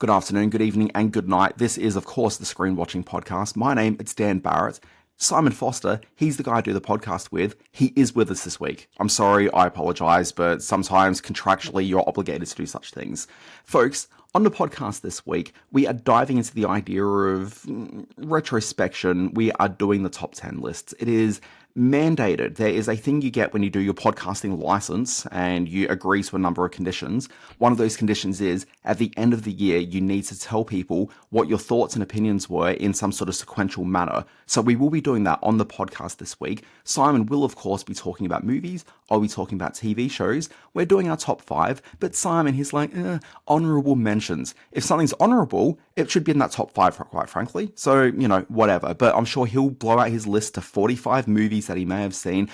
Good afternoon, good evening, and good night. This is, of course, the Screen Watching Podcast. My name is Dan Barrett. Simon Foster, he's the guy I do the podcast with. He is with us this week. I'm sorry, I apologize, but sometimes contractually you're obligated to do such things. Folks, on the podcast this week, we are diving into the idea of retrospection. We are doing the top 10 lists. It is mandated. There is a thing you get when you do your podcasting license and you agree to a number of conditions. One of those conditions is at the end of the year, you need to tell people what your thoughts and opinions were in some sort of sequential manner. So we will be doing that on the podcast this week. Simon will, of course, be talking about movies. I'll be talking about TV shows. We're doing our top 5, but Simon, he's like, honorable mentions. If something's honorable, it should be in that top 5, quite frankly. So, whatever. But I'm sure he'll blow out his list to 45 movies that he may have seen.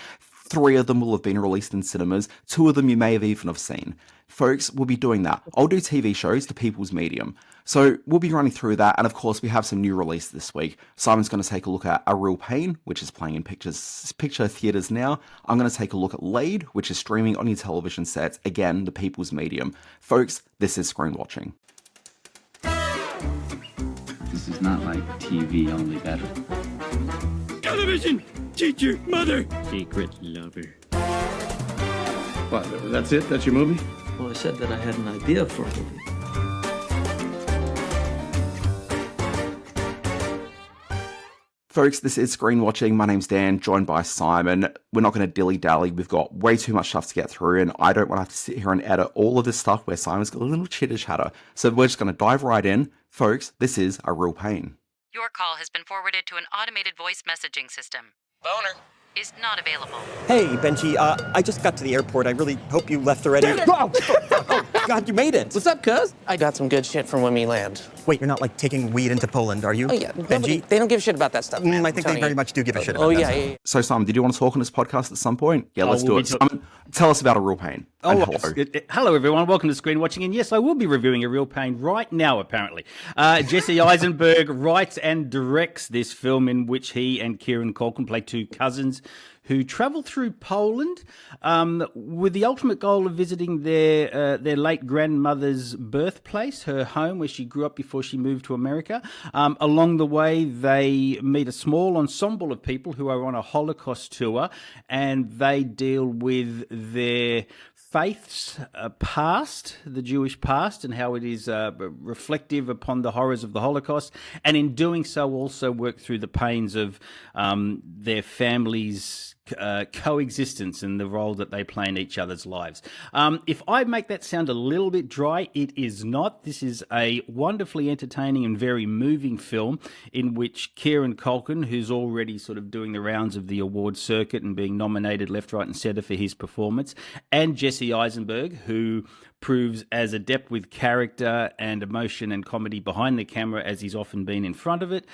3 of them will have been released in cinemas. 2 of them you may have even have seen. Folks, we'll be doing that. I'll do TV shows, the people's medium. So we'll be running through that. And of course, we have some new releases this week. Simon's going to take a look at A Real Pain, which is playing in picture theaters now. I'm going to take a look at Laid, which is streaming on your television sets. Again, the people's medium. Folks, this is Screen Watching. This is not like TV, only better. Television! Teacher, mother! Secret lover. What, that's it? That's your movie? Well, I said that I had an idea for a movie. Folks, this is Screen Watching. My name's Dan, joined by Simon. We're not going to dilly-dally. We've got way too much stuff to get through, and I don't want to have to sit here and edit all of this stuff where Simon's got a little chitter-chatter. So we're just going to dive right in. Folks, this is A Real Pain. Your call has been forwarded to an automated voice messaging system. Boner is not available. Hey, Benji, I just got to the airport. I really hope you left already. Oh, God, you made it. What's up, cuz? I got some good shit from when we land. Wait, you're not, taking weed into Poland, are you? Oh, yeah. Benji? They don't give a shit about that stuff, man. I think they very much do give a shit about that. Oh, yeah. So, Simon, did you want to talk on this podcast at some point? Yeah, let's do it. Simon, tell us about A Real Pain. Hello, everyone. Welcome to Screen Watching. And yes, I will be reviewing A Real Pain right now, apparently. Jesse Eisenberg writes and directs this film in which he and Kieran Culkin play 2 cousins who travel through Poland with the ultimate goal of visiting their late grandmother's birthplace, her home where she grew up before she moved to America. Along the way, they meet a small ensemble of people who are on a Holocaust tour, and they deal with their faith's past, the Jewish past, and how it is reflective upon the horrors of the Holocaust, and in doing so also work through the pains of their families' coexistence and the role that they play in each other's lives. If I make that sound a little bit dry, it is not. This is a wonderfully entertaining and very moving film in which Kieran Culkin, who's already sort of doing the rounds of the award circuit and being nominated left, right and centre for his performance, and Jesse Eisenberg, who proves as adept with character and emotion and comedy behind the camera as he's often been in front of it,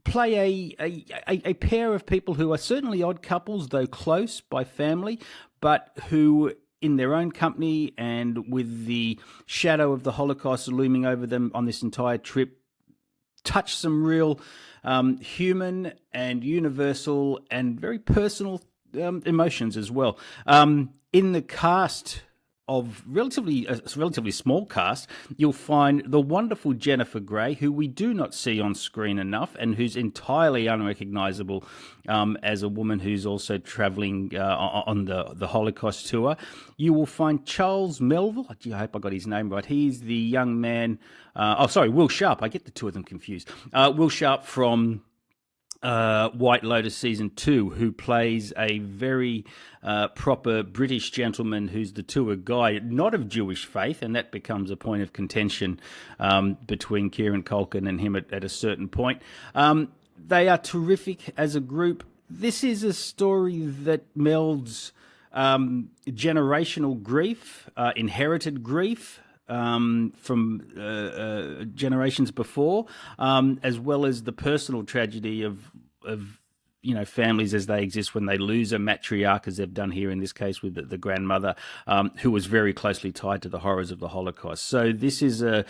play a pair of people who are certainly odd couples, though close by family, but who in their own company and with the shadow of the Holocaust looming over them on this entire trip, touch some real human and universal and very personal emotions as well. In the cast of a relatively small cast, you'll find the wonderful Jennifer Grey, who we do not see on screen enough and who's entirely unrecognisable as a woman who's also travelling on the Holocaust tour. You will find Charles Melville. I hope I got his name right. He's the young man... Will Sharp. I get the two of them confused. Will Sharp from White Lotus Season 2, who plays a very proper British gentleman who's the tour guide, not of Jewish faith, and that becomes a point of contention between Kieran Culkin and him at a certain point. They are terrific as a group. This is a story that melds generational grief, inherited grief, from generations before, as well as the personal tragedy of families as they exist when they lose a matriarch, as they've done here in this case with the grandmother, who was very closely tied to the horrors of the Holocaust. So this is a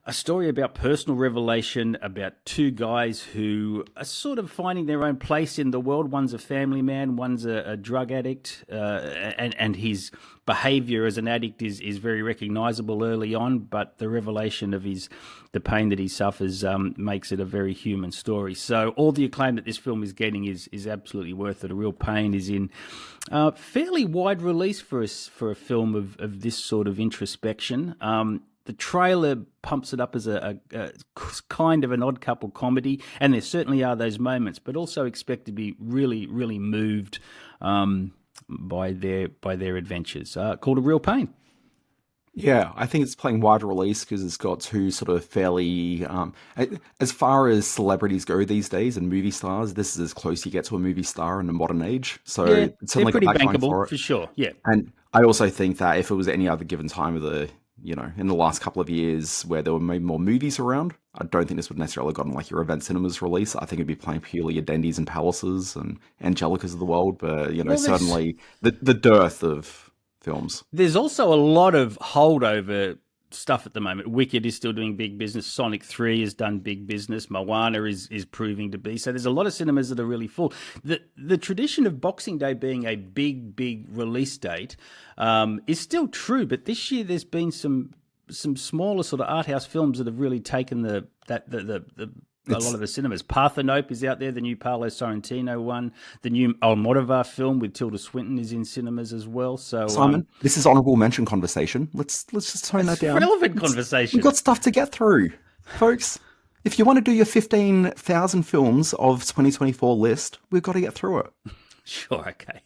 a story about personal revelation about two guys who are sort of finding their own place in the world. One's a family man, one's a drug addict, and his behavior as an addict is very recognizable early on, but the revelation of the pain that he suffers makes it a very human story. So all the acclaim that this film is getting is absolutely worth it. A Real Pain is in fairly wide release for a film of this sort of introspection. The trailer pumps it up as a kind of an odd couple comedy, and there certainly are those moments, but also expect to be really, really moved by their adventures. Called A Real Pain. Yeah, I think it's playing wide release because it's got two sort of fairly, as far as celebrities go these days and movie stars, this is as close you get to a movie star in the modern age. So Yeah, it's they're certainly pretty got that going bankable it. for sure. Yeah. And I also think that if it was any other given time of the, in the last couple of years where there were maybe more movies around, I don't think this would necessarily have gotten like your event cinemas release. I think it'd be playing purely your Dendies and Palaces and Angelicas of the world. But, certainly the dearth of films. There's also a lot of holdover stuff at the moment. Wicked is still doing big business. Sonic 3 has done big business. Moana is proving to be. So there's a lot of cinemas that are really full. The tradition of Boxing Day being a big release date is still true, but this year there's been some smaller sort of art house films that have really taken a lot of the cinemas. Parthenope is out there, the new Paolo Sorrentino one. The new Almodovar film with Tilda Swinton is in cinemas as well. So Simon, this is honourable mention conversation. Let's just tone that down. Relevant conversation. We've got stuff to get through, folks. If you want to do your 15,000 films of 2024 list, we've got to get through it. Sure, okay.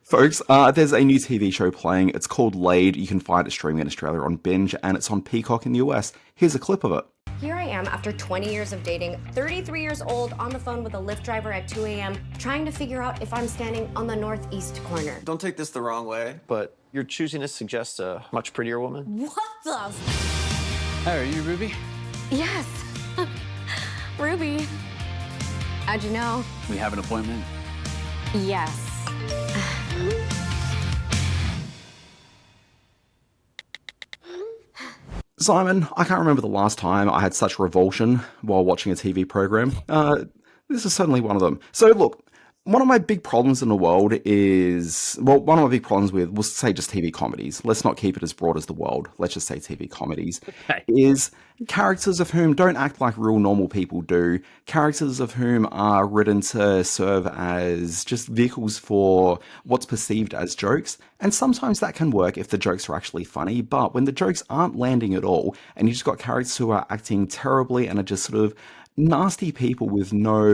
Folks, there's a new TV show playing. It's called Laid. You can find it streaming in Australia on Binge, and it's on Peacock in the US. Here's a clip of it. Here I am after 20 years of dating, 33 years old, on the phone with a Lyft driver at 2 a.m., trying to figure out if I'm standing on the northeast corner. Don't take this the wrong way, but you're choosing to suggest a much prettier woman. What the? Hi, are you Ruby? Yes. Ruby. How'd you know? We have an appointment. Yes. Simon, I can't remember the last time I had such revulsion while watching a TV program. This is certainly one of them. So look, one of my big problems in the world is, one of my big problems with, we'll say just TV comedies. Let's not keep it as broad as the world. Let's just say TV comedies. Okay. Is characters of whom don't act like real normal people do. Characters of whom are written to serve as just vehicles for what's perceived as jokes. And sometimes that can work if the jokes are actually funny. But when the jokes aren't landing at all, and you just got characters who are acting terribly and are just sort of nasty people with no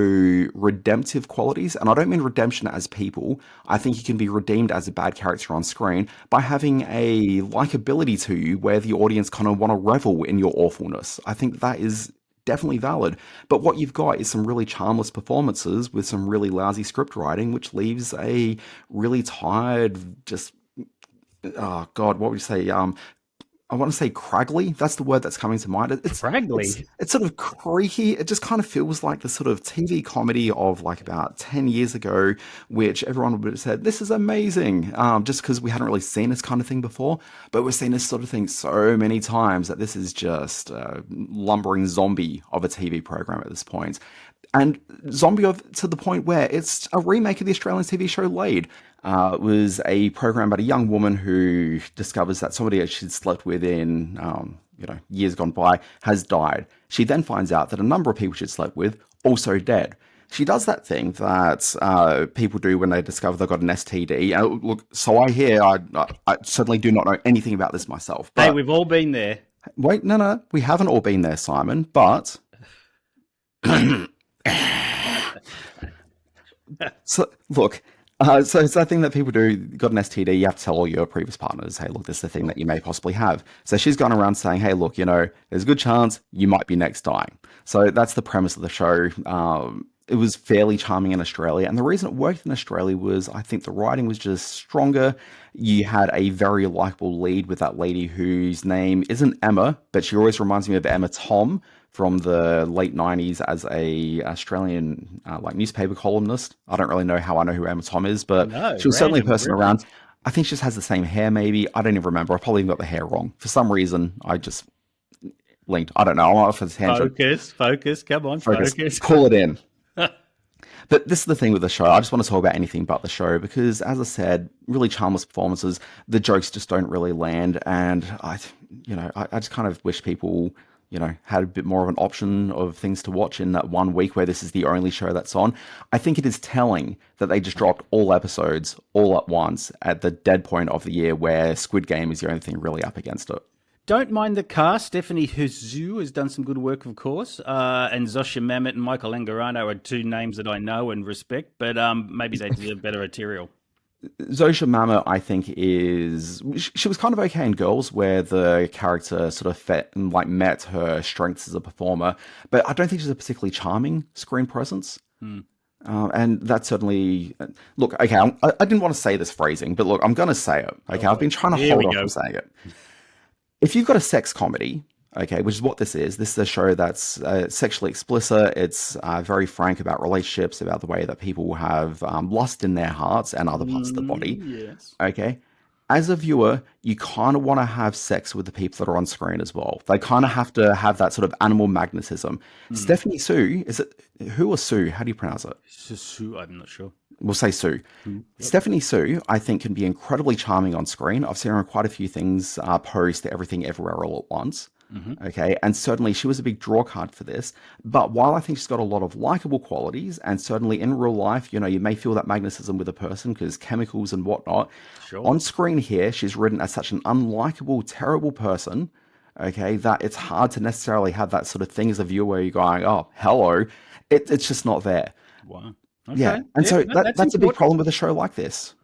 redemptive qualities, and I don't mean redemption as people. I think you can be redeemed as a bad character on screen by having a likability to you where the audience kind of want to revel in your awfulness. I think that is definitely valid. But what you've got is some really charmless performances with some really lousy script writing, which leaves a really tired, just, oh God, what would you say? I want to say craggly. That's the word that's coming to mind. It's Craggly? It's sort of creaky. It just kind of feels like the sort of TV comedy of like about 10 years ago, which everyone would have said, this is amazing, just because we hadn't really seen this kind of thing before. But we've seen this sort of thing so many times that this is just a lumbering zombie of a TV program at this point. And zombie to the point where it's a remake of the Australian TV show Laid. It was a program about a young woman who discovers that somebody that she'd slept with in, years gone by has died. She then finds out that a number of people she'd slept with also dead. She does that thing that people do when they discover they've got an STD. Look, so I hear, I certainly do not know anything about this myself. But Hey, we've all been there. wait, no, we haven't all been there, Simon, but... So, look, so it's that thing that people do, you got an STD, you have to tell all your previous partners, hey, look, this is the thing that you may possibly have. So she's gone around saying, hey, look, there's a good chance you might be next dying. So that's the premise of the show. It was fairly charming in Australia. And the reason it worked in Australia was I think the writing was just stronger. You had a very likable lead with that lady whose name isn't Emma, but she always reminds me of Emma Tom from the late 90s as a Australian newspaper columnist. I don't really know how I know who Emma Tom is, but she was certainly a person really. around. I think she just has the same hair maybe. I don't even remember. I probably got the hair wrong. For some reason, I just linked. I don't know. I'm off his tangent. Focus. Come on, focus. Pull it in. But this is the thing with the show. I just want to talk about anything but the show because, as I said, really charmless performances. The jokes just don't really land, and I just kind of wish people, had a bit more of an option of things to watch in that 1 week where this is the only show that's on. I think it is telling that they just dropped all episodes all at once at the dead point of the year where Squid Game is the only thing really up against it. Don't mind the cast. Stephanie Hsu has done some good work, of course. And Zosha Mamet and Michael Angarano are 2 names that I know and respect, but maybe they deserve better material. Zosha Mama, I think, she was kind of okay in Girls, where the character sort of met her strengths as a performer, but I don't think she's a particularly charming screen presence. And that certainly, look, okay, I didn't want to say this phrasing, but look, I'm going to say it. Okay, I've been trying to hold off from saying it. If you've got a sex comedy, okay, which is what this is a show that's sexually explicit. It's very frank about relationships, about the way that people have lust in their hearts and other parts of the body. Yes. Okay. As a viewer, you kind of want to have sex with the people that are on screen as well. They kind of have to have that sort of animal magnetism. Stephanie Hsu, is it who or Sue? How do you pronounce it? Sue, I'm not sure. We'll say Sue. Yep. Stephanie Hsu, I think, can be incredibly charming on screen. I've seen her in quite a few things post Everything Everywhere All at Once. Okay, and certainly she was a big draw card for this. But while I think she's got a lot of likable qualities, and certainly in real life, you may feel that magnetism with a person because chemicals and whatnot. Sure. On screen here, she's written as such an unlikable, terrible person. Okay, that it's hard to necessarily have that sort of thing as a viewer where you're going, oh, hello. It's just not there. Wow. Okay. Yeah, and so that's a big problem with a show like this.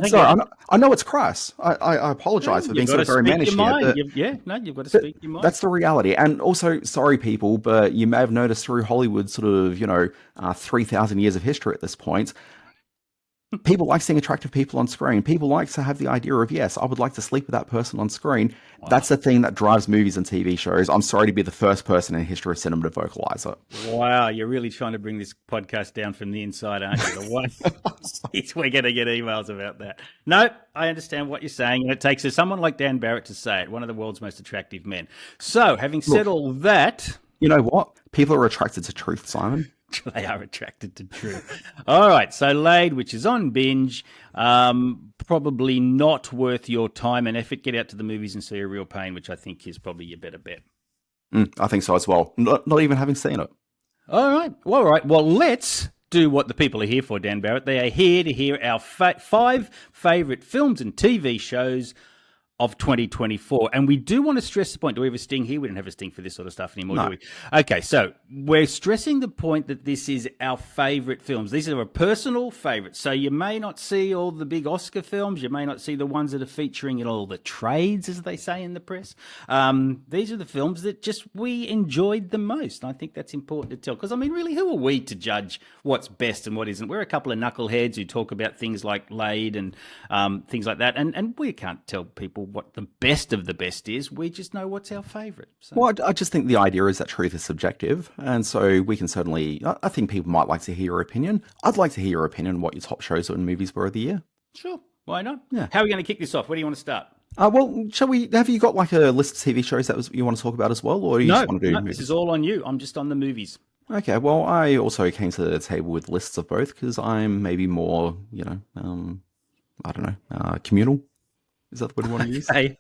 Sorry, I know it's crass. I apologize for being sort of very mannish here. You've got to speak your mind. That's the reality. And also, sorry, people, but you may have noticed through Hollywood's sort of, 3,000 years of history at this point, people like seeing attractive people on screen. People like to have the idea of, yes, I would like to sleep with that person on screen. Wow. That's the thing that drives movies and TV shows. I'm sorry to be the first person in history of cinema to vocalize it. Wow, you're really trying to bring this podcast down from the inside, aren't you? We're going to get emails about that. No, I understand what you're saying, and it takes someone like Dan Barrett to say it, one of the world's most attractive men. So, having said all that... You know what? People are attracted to truth, Simon. They are attracted to truth. All right, so Laid, which is on binge, probably not worth your time and effort. Get out to the movies and see A Real Pain, which I think is probably your better bet. I think so as well. Not even having seen it. All right. Well, let's do what the people are here for, Dan Barrett. They are here to hear our 5 favourite films and TV shows of 2024. And we do want to stress the point. Do we have a sting here? We don't have a sting for this sort of stuff anymore, do we? Okay, so we're stressing the point that this is our favourite films. These are our personal favourites. So you may not see all the big Oscar films. You may not see the ones that are featuring in all the trades, as they say in the press. These are the films that just we enjoyed the most. I think that's important to tell. Because, I mean, really, who are we to judge what's best and what isn't? We're a couple of knuckleheads who talk about things like Laid and things like that. And we can't tell people what the best of the best is. We just know what's our favourite. So. Well, I just think the idea is that truth is subjective. And so we can certainly, I think people might like to hear your opinion. I'd like to hear your opinion on what your top shows and movies were of the year. Sure. Why not? Yeah. How are we going to kick this off? Where do you want to start? Well, have you got like a list of TV shows that you want to talk about as well? Or do you just want to do movies? This is all on you. I'm just on the movies. Okay, well, I also came to the table with lists of both because I'm maybe more, I don't know, communal. Is that the word you want to use? Hey.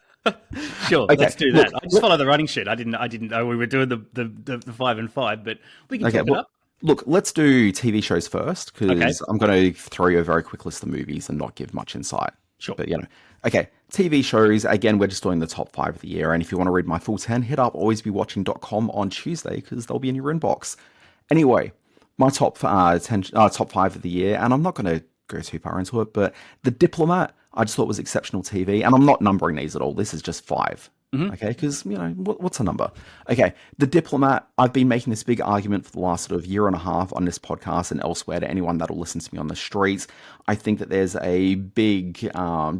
Sure, okay. Let's do that. I just follow the running sheet. I didn't know we were doing the 5 and 5, but we can talk it up. Look, let's do TV shows first because I'm going to throw you a very quick list of movies and not give much insight. Sure. But, okay, TV shows, again, we're just doing the top 5 of the year. And if you want to read my full 10, hit up alwaysbewatching.com on Tuesday because they'll be in your inbox. Anyway, my top 5 of the year, and I'm not going to go too far into it, but The Diplomat, I just thought was exceptional TV, and I'm not numbering these at all. This is just 5. Okay, because, what's a number? Okay, The Diplomat, I've been making this big argument for the last sort of year and a half on this podcast and elsewhere to anyone that'll listen to me on the streets. I think that there's a big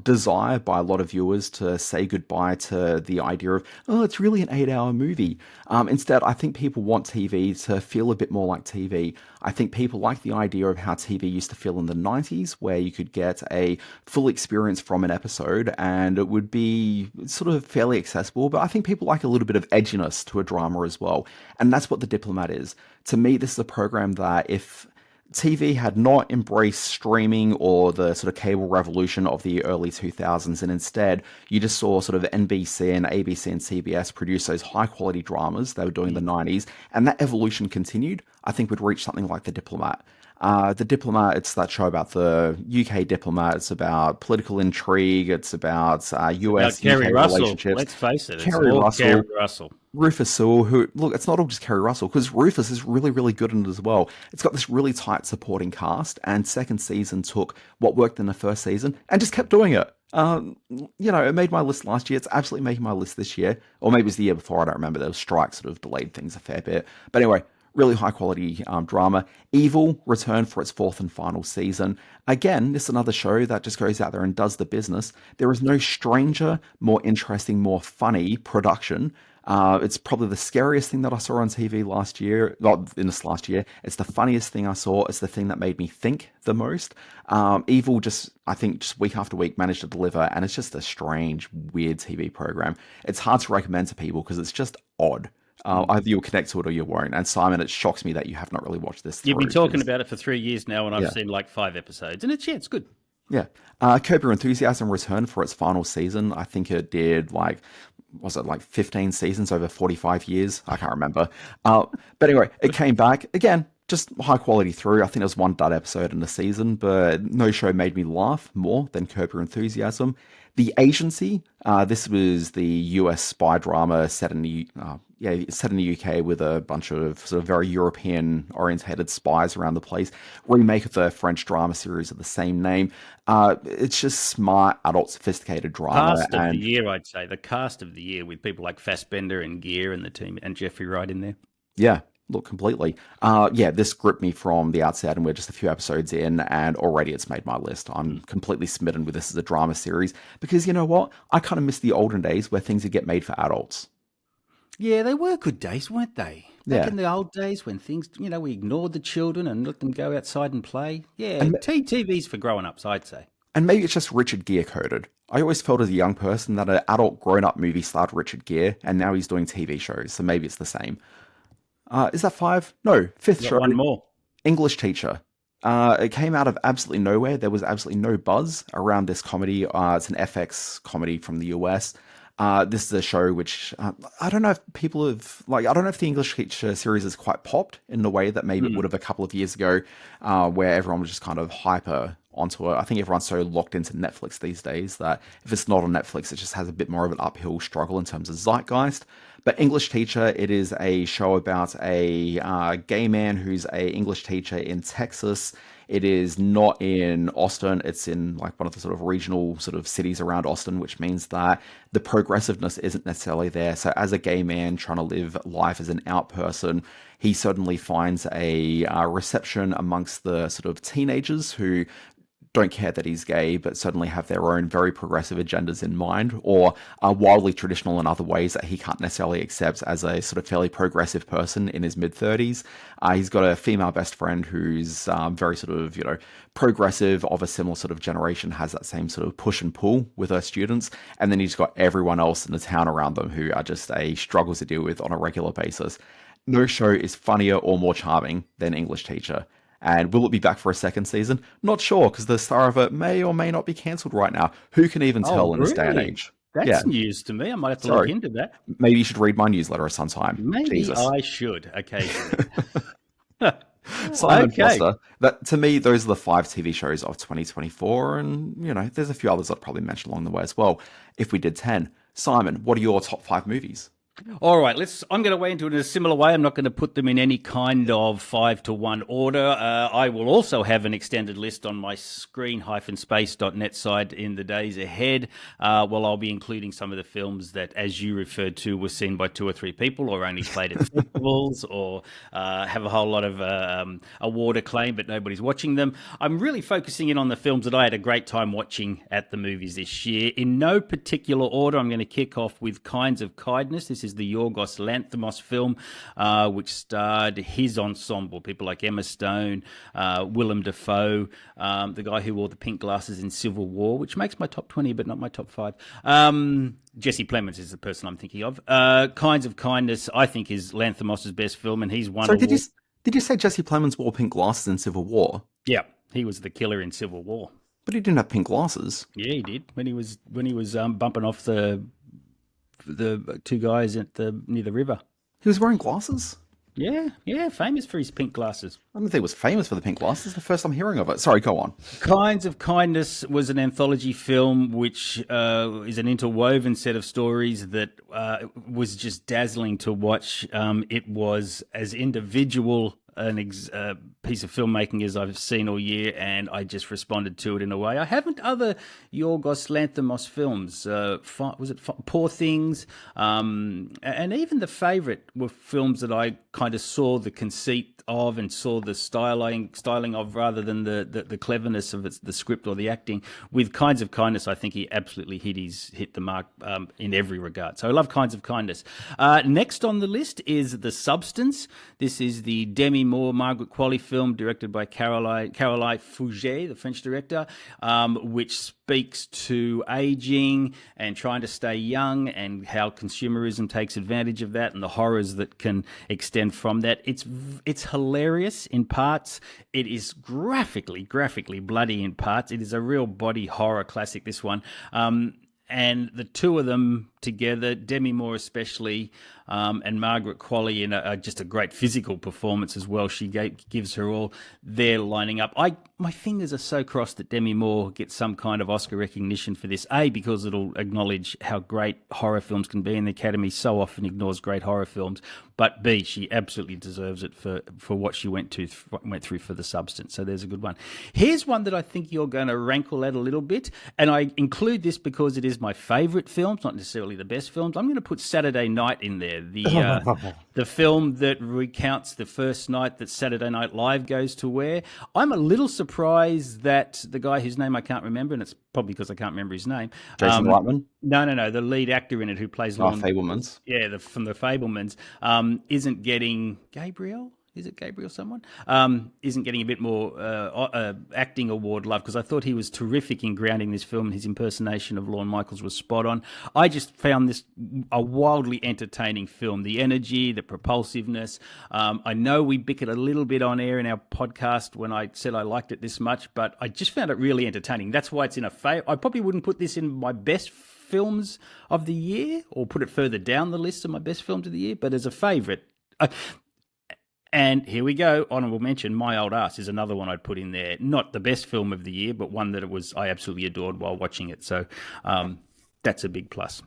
desire by a lot of viewers to say goodbye to the idea of, it's really an 8-hour movie. Instead, I think people want TV to feel a bit more like TV. I think people like the idea of how TV used to feel in the 90s, where you could get a full experience from an episode and it would be sort of fairly accessible accessible, but I think people like a little bit of edginess to a drama as well. And that's what The Diplomat is. To me, this is a program that if TV had not embraced streaming or the sort of cable revolution of the early 2000s, and instead you just saw sort of NBC and ABC and CBS produce those high quality dramas they were doing in the 90s, and that evolution continued, I think we'd reach something like The Diplomat. The Diplomat, it's that show about the UK diplomat. It's about political intrigue. It's about US-UK relationships. Let's face it, Kerry Russell. Rufus Sewell, who, look, it's not all just Kerry Russell, because Rufus is really, really good in it as well. It's got this really tight supporting cast, and second season took what worked in the first season and just kept doing it. It made my list last year. It's absolutely making my list this year. Or maybe it was the year before, I don't remember. There was strikes sort of delayed things a fair bit. But anyway, really high quality drama. Evil returned for its fourth and final season. Again, this is another show that just goes out there and does the business. There is no stranger, more interesting, more funny production. It's probably the scariest thing that I saw on TV last year, not in this last year. It's the funniest thing I saw. It's the thing that made me think the most. Evil I think just week after week managed to deliver, and it's just a strange, weird TV program. It's hard to recommend to people because it's just odd. Either you'll connect to it or you won't. And Simon, it shocks me that you have not really watched this. You've been talking about it for 3 years now, and I've seen like 5 episodes, and it's good. Yeah. Curb Your Enthusiasm returned for its final season. I think it did 15 seasons over 45 years? I can't remember. But anyway, it came back. Again, just high quality through. I think there was one dud episode in the season, but no show made me laugh more than Curb Your Enthusiasm. The Agency, this was the US spy drama set in the UK with a bunch of sort of very European-orientated spies around the place. Remake of the French drama series of the same name. It's just smart, adult, sophisticated drama. Cast of the year, I'd say. The cast of the year with people like Fassbender and Gere and the team, and Jeffrey Wright in there. Yeah. Look, completely. This gripped me from the outset, and we're just a few episodes in, and already it's made my list. I'm completely smitten with this as a drama series, because you know what? I kind of miss the olden days where things would get made for adults. Yeah, they were good days, weren't they? Back Yeah. in the old days when things, we ignored the children and let them go outside and play. Yeah, TV's for grown-ups, I'd say. And maybe it's just Richard Gere coded. I always felt as a young person that an adult grown-up movie starred Richard Gere, and now he's doing TV shows, so maybe it's the same. Is that 5? No, 5th show. One more. English Teacher. It came out of absolutely nowhere. There was absolutely no buzz around this comedy. It's an FX comedy from the US. This is a show which I don't know if people have I don't know if the English Teacher series is quite popped in the way that maybe it would have a couple of years ago, where everyone was just kind of hyper onto it. I think everyone's so locked into Netflix these days that if it's not on Netflix, it just has a bit more of an uphill struggle in terms of zeitgeist. But English Teacher, it is a show about a gay man who's a English teacher in Texas. It is not in Austin. It's in one of the sort of regional sort of cities around Austin, which means that the progressiveness isn't necessarily there. So as a gay man trying to live life as an out person, he suddenly finds a reception amongst the sort of teenagers who don't care that he's gay, but suddenly have their own very progressive agendas in mind, or are wildly traditional in other ways that he can't necessarily accept as a sort of fairly progressive person in his mid-30s. He's got a female best friend who's very sort of, progressive, of a similar sort of generation, has that same sort of push and pull with her students. And then he's got everyone else in the town around them who are just a struggle to deal with on a regular basis. No show is funnier or more charming than English Teacher. And will it be back for a second season? Not sure, because the star of it may or may not be cancelled right now. Who can even tell in this day and age? That's news to me. I might have to look into that. Maybe you should read my newsletter sometime. Maybe Jesus. I should occasionally. Simon Foster. To me, those are the 5 TV shows of 2024. And, there's a few others I'd probably mention along the way as well, if we did 10. Simon, what are your top 5 movies? All right, I'm going to weigh into it in a similar way. I'm not going to put them in any kind of 5-to-1 order. I will also have an extended list on my screen-space.net site in the days ahead. I'll be including some of the films that, as you referred to, were seen by 2 or 3 people, or only played at festivals, or have a whole lot of award acclaim, but nobody's watching them. I'm really focusing in on the films that I had a great time watching at the movies this year. In no particular order, I'm going to kick off with Kinds of Kindness. This is is the Yorgos Lanthimos film, which starred his ensemble, people like Emma Stone, Willem Dafoe, the guy who wore the pink glasses in Civil War, which makes my top 20 but not my top 5. Jesse Plemons is the person I'm thinking of. Kinds of Kindness, I think, is Lanthimos' best film, and he's won. So did you say Jesse Plemons wore pink glasses in Civil War? Yeah, he was the killer in Civil War. But he didn't have pink glasses. Yeah, he did when he was bumping off the two guys near the river. He was wearing glasses? Yeah, famous for his pink glasses. I don't think he was famous for the pink glasses. It's the first I'm hearing of it. Sorry, go on. Kinds of Kindness was an anthology film which is an interwoven set of stories that was just dazzling to watch. It was as individual a piece of filmmaking as I've seen all year, and I just responded to it in a way I haven't other Yorgos Lanthimos films. Was it Poor Things? And even The Favourite were films that I kind of saw the conceit of and saw the styling of, rather than the cleverness of the script or the acting. With Kinds of Kindness, I think he absolutely hit the mark in every regard. So I love Kinds of Kindness. Next on the list is The Substance. This is the Demi Moore, Margaret Qualley film directed by Caroline Fouget, the French director, which speaks to aging and trying to stay young and how consumerism takes advantage of that and the horrors that can extend from that. It's hilarious in parts. It is graphically bloody in parts. It is a real body horror classic, this one. And the two of them together, Demi Moore especially, and Margaret Qualley in just a great physical performance as well. She gives her all. They're lining up. My fingers are so crossed that Demi Moore gets some kind of Oscar recognition for this. A, because it'll acknowledge how great horror films can be, and the Academy so often ignores great horror films. But B, she absolutely deserves it for what she went through for The Substance. So there's a good one. Here's one that I think you're going to rankle at a little bit, and I include this because it is my favourite film. It's not necessarily the best films. I'm going to put Saturday Night in there. The film that recounts the first night that Saturday Night Live goes to air. I'm a little surprised that the guy whose name I can't remember, and it's probably because I can't remember his name. Jason Reitman? No. The lead actor in it who plays Fabelmans. Yeah, from the Fabelmans, isn't getting Gabriel. Is it Gabriel someone? Isn't getting a bit more acting award love, because I thought he was terrific in grounding this film. His impersonation of Lorne Michaels was spot on. I just found this a wildly entertaining film. The energy, the propulsiveness. I know we bickered a little bit on air in our podcast when I said I liked it this much, but I just found it really entertaining. That's why it's in I probably wouldn't put this in my best films of the year or put it further down the list of my best films of the year, but as a favourite. And here we go. Honourable mention, My Old Ass is another one I'd put in there. Not the best film of the year, but one that I absolutely adored while watching it. So that's a big plus.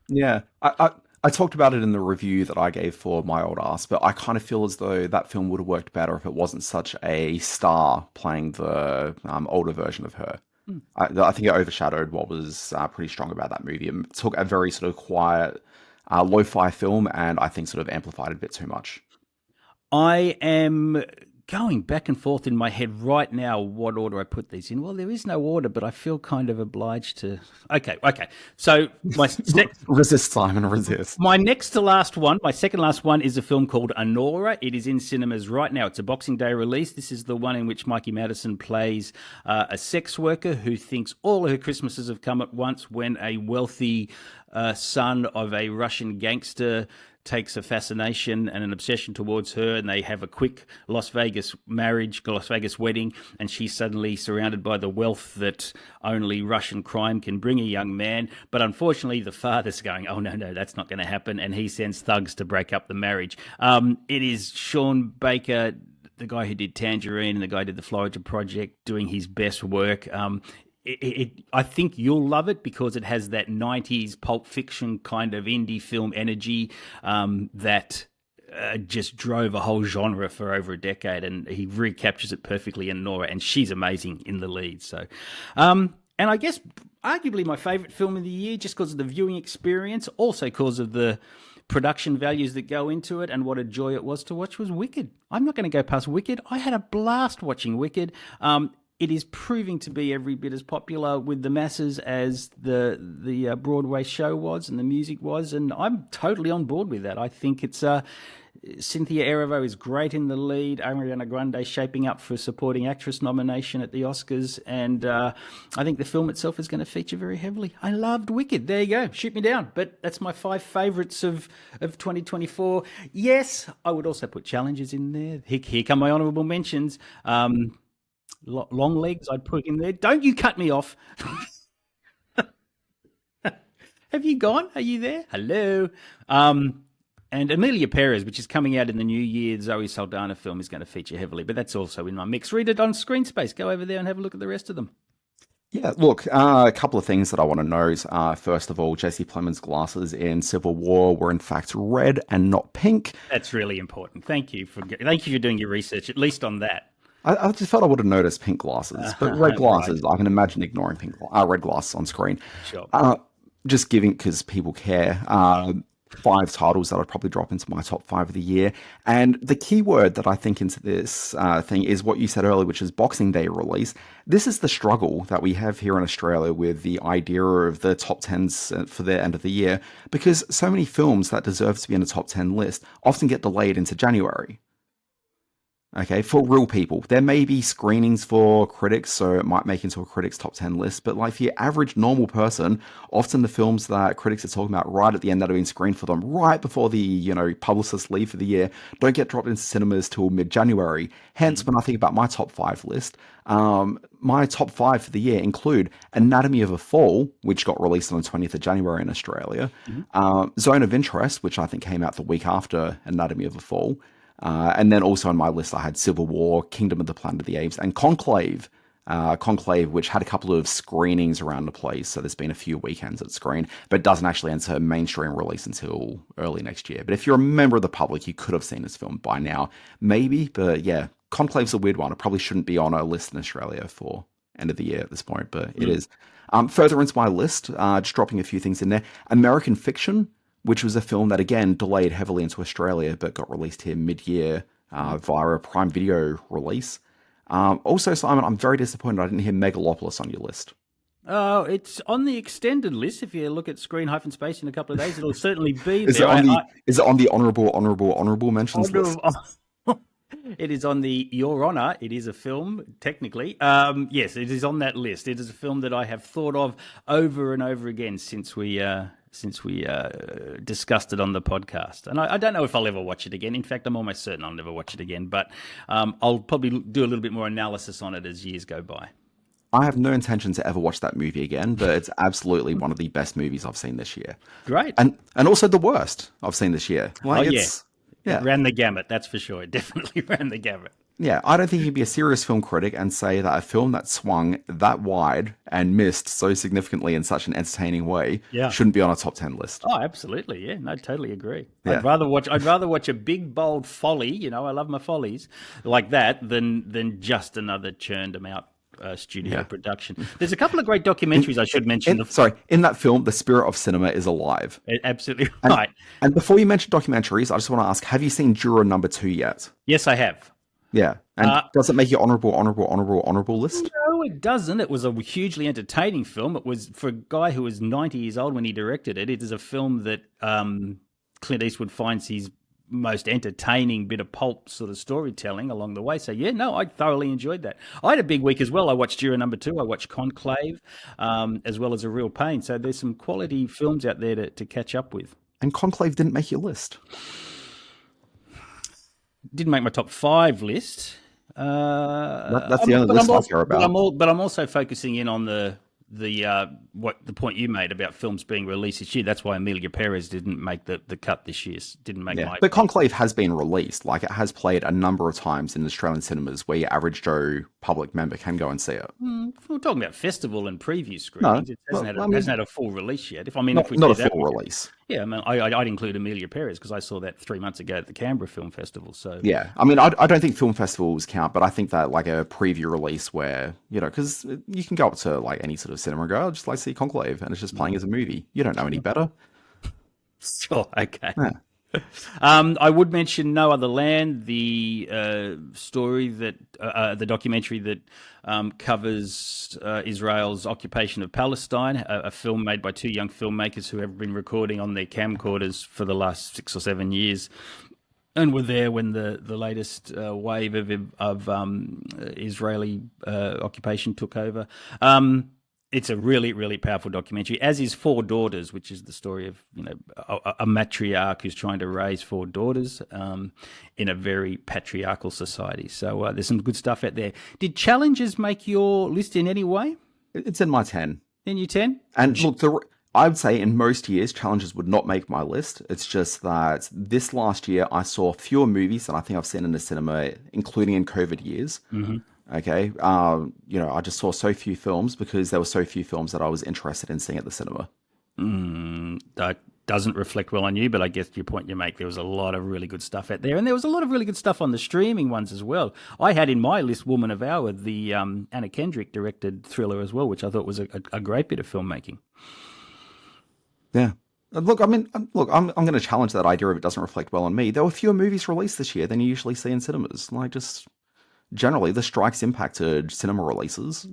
Yeah. I talked about it in the review that I gave for My Old Ass, but I kind of feel as though that film would have worked better if it wasn't such a star playing the older version of her. I think it overshadowed what was pretty strong about that movie. It took a very sort of quiet, lo-fi film and I think sort of amplified it a bit too much. I am going back and forth in my head right now what order I put these in. Well, there is no order, but I feel kind of obliged to. Okay. So my resist, Simon, resist. My next to last one, my second last one, is a film called Honora. It is in cinemas right now. It's a Boxing Day release. This is the one in which Mikey Madison plays a sex worker who thinks all her Christmases have come at once when a wealthy son of a Russian gangster takes a fascination and an obsession towards her, and they have a quick Las Vegas wedding, and she's suddenly surrounded by the wealth that only Russian crime can bring a young man. But unfortunately, the father's going, oh, no, that's not going to happen, and he sends thugs to break up the marriage. It is Sean Baker, the guy who did Tangerine and the guy who did the Florida Project, doing his best work. I think you'll love it because it has that 90s Pulp Fiction kind of indie film energy that just drove a whole genre for over a decade, and he recaptures it perfectly in Nora, and she's amazing in the lead. So, and I guess arguably my favourite film of the year, just because of the viewing experience, also because of the production values that go into it and what a joy it was to watch, was Wicked. I'm not going to go past Wicked. I had a blast watching Wicked. it is proving to be every bit as popular with the masses as the Broadway show was and the music was, and I'm totally on board with that. I think it's Cynthia Erivo is great in the lead. Ariana Grande shaping up for supporting actress nomination at the Oscars, and I think the film itself is going to feature very heavily. I loved Wicked. There you go. Shoot me down. But that's my 5 favourites of 2024. Yes, I would also put Challenges in there. Here come my honourable mentions. Long Legs I'd put in there. Don't you cut me off. Have you gone? Are you there? Hello. And Emilia Perez, which is coming out in the new year, Zoe Saldana film, is going to feature heavily. But that's also in my mix. Read it on Screen Space. Go over there and have a look at the rest of them. Yeah, look, a couple of things that I want to note. First of all, Jesse Plemons' glasses in Civil War were in fact red and not pink. That's really important. Thank you for doing your research, at least on that. I just thought I would have noticed pink glasses, but red glasses, right. I can imagine ignoring red glasses on screen. Sure. Just giving, because people care, 5 titles that I'd probably drop into my top 5 of the year. And the key word that I think into this thing is what you said earlier, which is Boxing Day release. This is the struggle that we have here in Australia with the idea of the top 10s for the end of the year, because so many films that deserve to be in a top 10 list often get delayed into January. Okay, for real people. There may be screenings for critics, so it might make into a critics top 10 list, but like for your average normal person, often the films that critics are talking about right at the end that have been screened for them, right before the, publicists leave for the year, don't get dropped into cinemas till mid-January. Hence, when I think about my top 5 list, my top 5 for the year include Anatomy of a Fall, which got released on the 20th of January in Australia, Zone of Interest, which I think came out the week after Anatomy of a Fall, and then also on my list, I had Civil War, Kingdom of the Planet of the Apes, and Conclave. Conclave, which had a couple of screenings around the place, so there's been a few weekends at screen, but doesn't actually enter mainstream release until early next year. But if you're a member of the public, you could have seen this film by now, maybe. But yeah, Conclave's a weird one. It probably shouldn't be on a list in Australia for end of the year at this point, but it is. Further into my list, just dropping a few things in there. American Fiction, which was a film that, again, delayed heavily into Australia, but got released here mid-year via a Prime Video release. Also, Simon, I'm very disappointed I didn't hear Megalopolis on your list. Oh, it's on the extended list. If you look at Screen-Space in a couple of days, it'll certainly be is there. Is it on the honourable mentions list? It is on the Your Honour. It is a film, technically. Yes, it is on that list. It is a film that I have thought of over and over again since we discussed it on the podcast. And I don't know if I'll ever watch it again. In fact, I'm almost certain I'll never watch it again. But I'll probably do a little bit more analysis on it as years go by. I have no intention to ever watch that movie again, but it's absolutely one of the best movies I've seen this year. Great. And also the worst I've seen this year. Yeah. It ran the gamut, that's for sure. It definitely ran the gamut. Yeah, I don't think you can be a serious film critic and say that a film that swung that wide and missed so significantly in such an entertaining way shouldn't be on a top 10 list. Oh, absolutely. Yeah, no, totally agree. Yeah. I'd rather watch a big, bold folly, I love my follies, like that than just another churned them out studio production. There's a couple of great documentaries I should mention. In that film, the spirit of cinema is alive. Absolutely right. And before you mention documentaries, I just want to ask, have you seen Juror number 2 yet? Yes, I have. Yeah. And does it make your honourable list? No, it doesn't. It was a hugely entertaining film. It was, for a guy who was 90 years old when he directed it, it is a film that Clint Eastwood finds his most entertaining bit of pulp sort of storytelling along the way. So yeah, no, I thoroughly enjoyed that. I had a big week as well. I watched Juror number 2. I watched Conclave, as well as A Real Pain. So there's some quality films out there to catch up with. And Conclave didn't make your list. Didn't make my top 5 list. That's the only list I care about. But I'm also focusing in on the point you made about films being released this year. That's why Emilia Perez didn't make the cut this year. Didn't make my. But Conclave has been released. Like, it has played a number of times in Australian cinemas where your average Joe public member can go and see it. We're talking about festival and preview screenings. It hasn't had a full release yet. Not a full release. Yeah, I mean, I'd include Emilia Perez because I saw that 3 months ago at the Canberra Film Festival. So yeah, I mean, I don't think film festivals count, but I think that like a preview release where, because you can go up to like any sort of cinema and go, I'd just like to see Conclave, and it's just playing as a movie. You don't know any better. Sure, okay. Yeah. I would mention No Other Land, the story that the documentary that covers Israel's occupation of Palestine, a film made by two young filmmakers who have been recording on their camcorders for the last 6 or 7 years, and were there when the latest wave of Israeli occupation took over. It's a really, really powerful documentary, as is Four Daughters, which is the story of a matriarch who's trying to raise four daughters in a very patriarchal society. So there's some good stuff out there. Did Challenges make your list in any way? It's in my 10. In your 10? And look, I would say in most years, Challenges would not make my list. It's just that this last year, I saw fewer movies than I think I've seen in the cinema, including in COVID years. Mm-hmm. Okay. I just saw so few films because there were so few films that I was interested in seeing at the cinema. That doesn't reflect well on you, but I guess your point you make, there was a lot of really good stuff out there. And there was a lot of really good stuff on the streaming ones as well. I had in my list Woman of Hour, the Anna Kendrick directed thriller as well, which I thought was a great bit of filmmaking. Yeah. Look, I'm going to challenge that idea if it doesn't reflect well on me. There were fewer movies released this year than you usually see in cinemas. Generally, the strikes impacted cinema releases.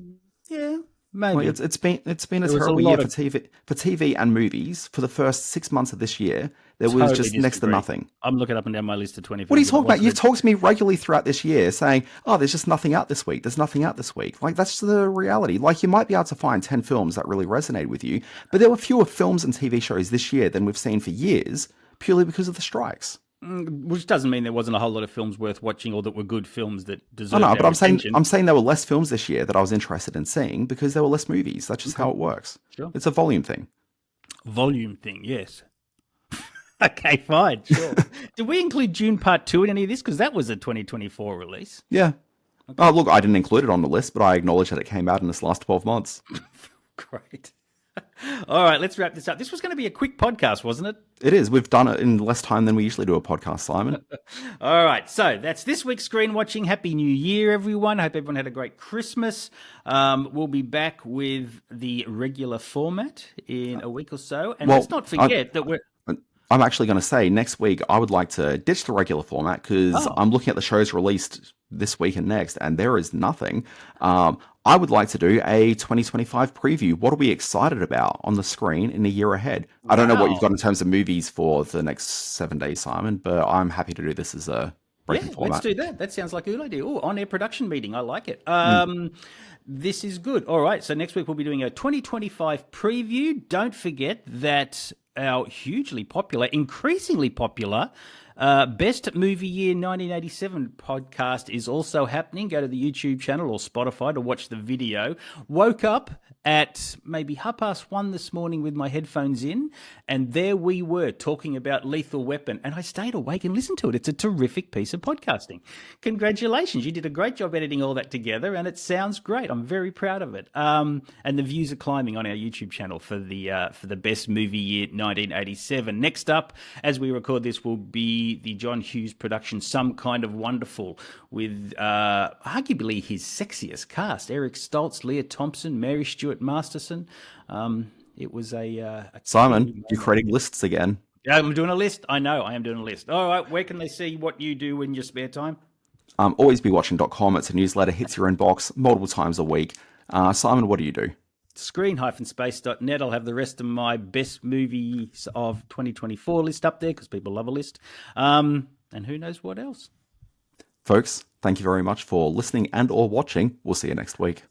Yeah, maybe. It's been a terrible year for TV and movies. For the first 6 months of this year, there was just next to nothing. I'm looking up and down my list of 25. What are you talking about? You've talked to me regularly throughout this year saying, "Oh, there's just nothing out this week. There's nothing out this week." That's the reality. You might be able to find 10 films that really resonate with you, but there were fewer films and TV shows this year than we've seen for years, purely because of the strikes. Which doesn't mean there wasn't a whole lot of films worth watching or that were good films that deserved but attention. I'm saying there were less films this year that I was interested in seeing because there were less movies. That's just how it works. Sure. It's a volume thing. Volume thing, yes. Okay, fine, sure. Did we include June Part 2 in any of this? Because that was a 2024 release. Yeah. Okay. Oh, look, I didn't include it on the list, but I acknowledge that it came out in this last 12 months. Great. All right, let's wrap this up. This was going to be a quick podcast, wasn't it? It is. We've done it in less time than we usually do a podcast, Simon. All right, so that's this week's Screen Watching. Happy New Year, everyone. I hope everyone had a great Christmas. We'll be back with the regular format in a week or so. And let's not forget that I'm actually going to say next week I would like to ditch the regular format because I'm looking at the shows released this week and next, and there is nothing. I would like to do a 2025 preview. What are we excited about on the screen in the year ahead? Wow. I don't know what you've got in terms of movies for the next 7 days, Simon, but I'm happy to do this as a breaking format. Let's do that. That sounds like a good idea. Oh, on-air production meeting. I like it. This is good. All right, so next week we'll be doing a 2025 preview. Don't forget that our hugely popular, increasingly popular Best Movie Year 1987 podcast is also happening. Go to the YouTube channel or Spotify to watch the video. Woke up at maybe 1:30 this morning with my headphones in, and there we were talking about Lethal Weapon, and I stayed awake and listened to it. It's a terrific piece of podcasting. Congratulations. You did a great job editing all that together, and it sounds great. I'm very proud of it. And the views are climbing on our YouTube channel for the Best Movie Year 1987. Next up, as we record this, will be the John Hughes production, Some Kind of Wonderful, with arguably his sexiest cast: Eric Stoltz, Leah Thompson, Mary Stuart Masterson. It was a Simon, you're creating lists again. Yeah, I'm doing a list. I know, I am doing a list. All right, where can they see what you do in your spare time? Alwaysbewatching.com. It's a newsletter, hits your inbox multiple times a week. Simon, what do you do? Screen-space.net. I'll have the rest of my best movies of 2024 list up there because people love a list. And who knows what else. Folks, thank you very much for listening and or watching. We'll see you next week.